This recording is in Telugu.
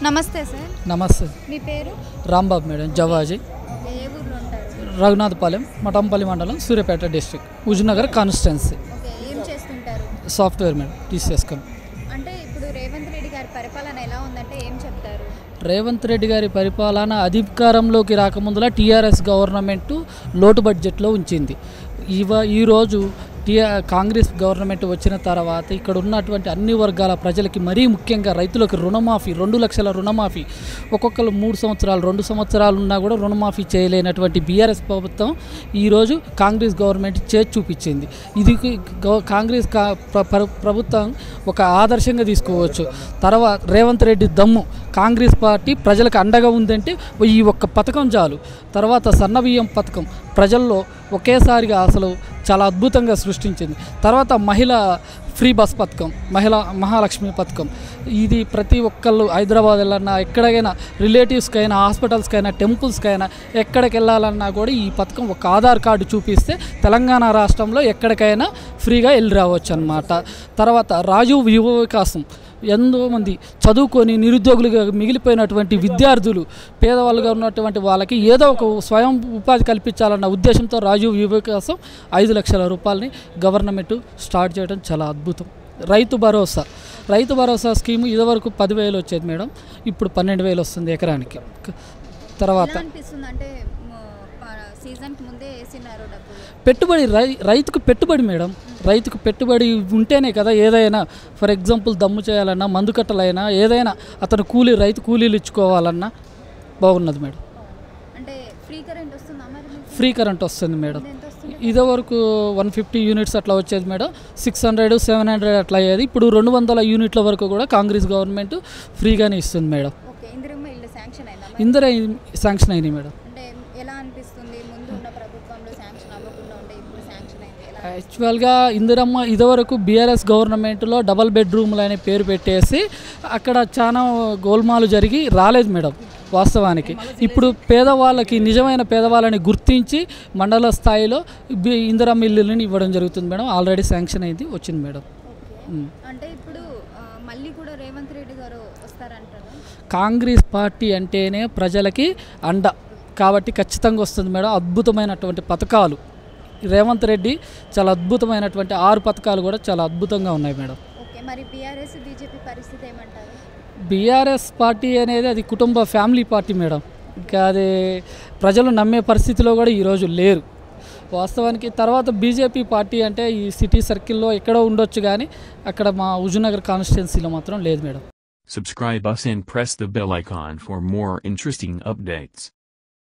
నమస్తే సార్. నమస్తే. మీ పేరు? రాంబాబు మేడం. జవాజీ. ఏ ఊర్లో ఉంటారు? రఘునాథపాలెం, మఠంపల్లి మండలం, సూర్యాపేట డిస్ట్రిక్ట్, హుజూర్నగర్ కాన్స్టిట్యున్సీ. ఏం చేస్తుంటారు? Software madam, TCS company. అంటే ఇప్పుడు రేవంత్ రెడ్డి గారి పరిపాలన ఎలా ఉందంటే ఏం చెప్తారు? రేవంత్ రెడ్డి గారి పరిపాలన అధికారంలోకి రాకముందులా టీఆర్ఎస్ గవర్నమెంట్ లోటు బడ్జెట్లో ఉంచింది. ఈరోజు కాంగ్రెస్ గవర్నమెంట్ వచ్చిన తర్వాత ఇక్కడ ఉన్నటువంటి అన్ని వర్గాల ప్రజలకి, మరీ ముఖ్యంగా రైతులకు రుణమాఫీ, 2 లక్షల రుణమాఫీ, ఒక్కొక్కరు 3 సంవత్సరాలు 2 సంవత్సరాలు ఉన్నా కూడా రుణమాఫీ చేయలేనటువంటి బీఆర్ఎస్ ప్రభుత్వం ఈరోజు కాంగ్రెస్ గవర్నమెంట్ చేసి చూపించింది. ఇది కాంగ్రెస్ ప్రభుత్వం ఒక ఆదర్శంగా తీసుకోవచ్చు. తర్వాత రేవంత్ రెడ్డి దమ్ము, కాంగ్రెస్ పార్టీ ప్రజలకు అండగా ఉందంటే ఈ ఒక్క పథకం చాలు. తర్వాత సన్నబియ్యం పథకం ప్రజల్లో ఒకేసారిగా అసలు చాలా అద్భుతంగా సృష్టించింది. తర్వాత మహిళా ఫ్రీ బస్ పథకం, మహాలక్ష్మి పథకం, ఇది ప్రతి ఒక్కళ్ళు హైదరాబాద్ వెళ్ళాలన్నా, ఎక్కడికైనా రిలేటివ్స్కైనా, హాస్పిటల్స్కైనా, టెంపుల్స్కైనా ఎక్కడికి వెళ్ళాలన్నా కూడా ఈ పథకం ఒక ఆధార్ కార్డు చూపిస్తే తెలంగాణ రాష్ట్రంలో ఎక్కడికైనా ఫ్రీగా వెళ్ళి రావచ్చు అన్నమాట. తర్వాత రాజీవ్ యువ వికాసం, ఎంతోమంది చదువుకొని నిరుద్యోగులుగా మిగిలిపోయినటువంటి విద్యార్థులు, పేదవాళ్ళుగా ఉన్నటువంటి వాళ్ళకి ఏదో ఒక స్వయం ఉపాధి కల్పించాలన్న ఉద్దేశంతో రాజీవ్ యువ వికాసం 5 లక్షల రూపాయలని గవర్నమెంట్ స్టార్ట్ చేయడం చాలా అద్భుతం. రైతు భరోసా స్కీము ఇదివరకు 10,000 వచ్చేది మేడం, ఇప్పుడు 12,000 వస్తుంది ఎకరానికి. తర్వాత పెట్టుబడి, రైతుకు పెట్టుబడి మేడం, రైతుకు పెట్టుబడి ఉంటేనే కదా ఏదైనా. ఫర్ ఎగ్జాంపుల్ దమ్ము చేయాలన్నా, మందు కట్టలైనా, ఏదైనా అతను రైతు కూలీలు ఇచ్చుకోవాలన్నా బాగున్నది మేడం. ఫ్రీ కరెంట్ వస్తుంది మేడం. ఇదివరకు 150 యూనిట్స్ అట్లా వచ్చేది మేడం, 600, 700 అట్లా అయ్యేది. ఇప్పుడు 200 యూనిట్ల వరకు కూడా కాంగ్రెస్ గవర్నమెంట్ ఫ్రీగానే ఇస్తుంది మేడం. ఇందిరా శాంక్షన్ అయినాయి మేడం. యాక్చువల్గా ఇందిరమ్మ ఇదివరకు బీఆర్ఎస్ గవర్నమెంట్లో డబల్ బెడ్రూమ్లు అనే పేరు పెట్టేసి అక్కడ చాలా గోల్మాలు జరిగి రాలేదు మేడం వాస్తవానికి. ఇప్పుడు పేదవాళ్ళకి, నిజమైన పేదవాళ్ళని గుర్తించి మండల స్థాయిలో ఇందిరమ్మ ఇల్లుని ఇవ్వడం జరుగుతుంది మేడం. ఆల్రెడీ శాంక్షన్ అయింది, వచ్చింది మేడం. అంటే ఇప్పుడు మళ్ళీ కూడా రేవంత్ రెడ్డి గారు వస్తారంటారు. కాంగ్రెస్ పార్టీ అంటేనే ప్రజలకి అండ కాబట్టి ఖచ్చితంగా వస్తుంది మేడం. అద్భుతమైనటువంటి పథకాలు రేవంత్ రెడ్డి, చాలా అద్భుతమైనటువంటి 6 పథకాలు కూడా చాలా అద్భుతంగా ఉన్నాయి మేడం. మరి బీఆర్ఎస్ బీజేపీ పరిస్థితి ఏమంటారు? బీఆర్ఎస్ పార్టీ అనేది అది కుటుంబ ఫ్యామిలీ పార్టీ మేడం. ఇంకా అది ప్రజలు నమ్మే పరిస్థితిలో కూడా ఈరోజు లేరు వాస్తవానికి. తర్వాత బీజేపీ పార్టీ అంటే ఈ సిటీ సర్కిల్లో ఎక్కడో ఉండొచ్చు, కానీ అక్కడ మా హుజూర్నగర్ కాన్స్టిట్యున్సీలో మాత్రం లేదు madam. Subscribe us and press the bell icon for more interesting updates.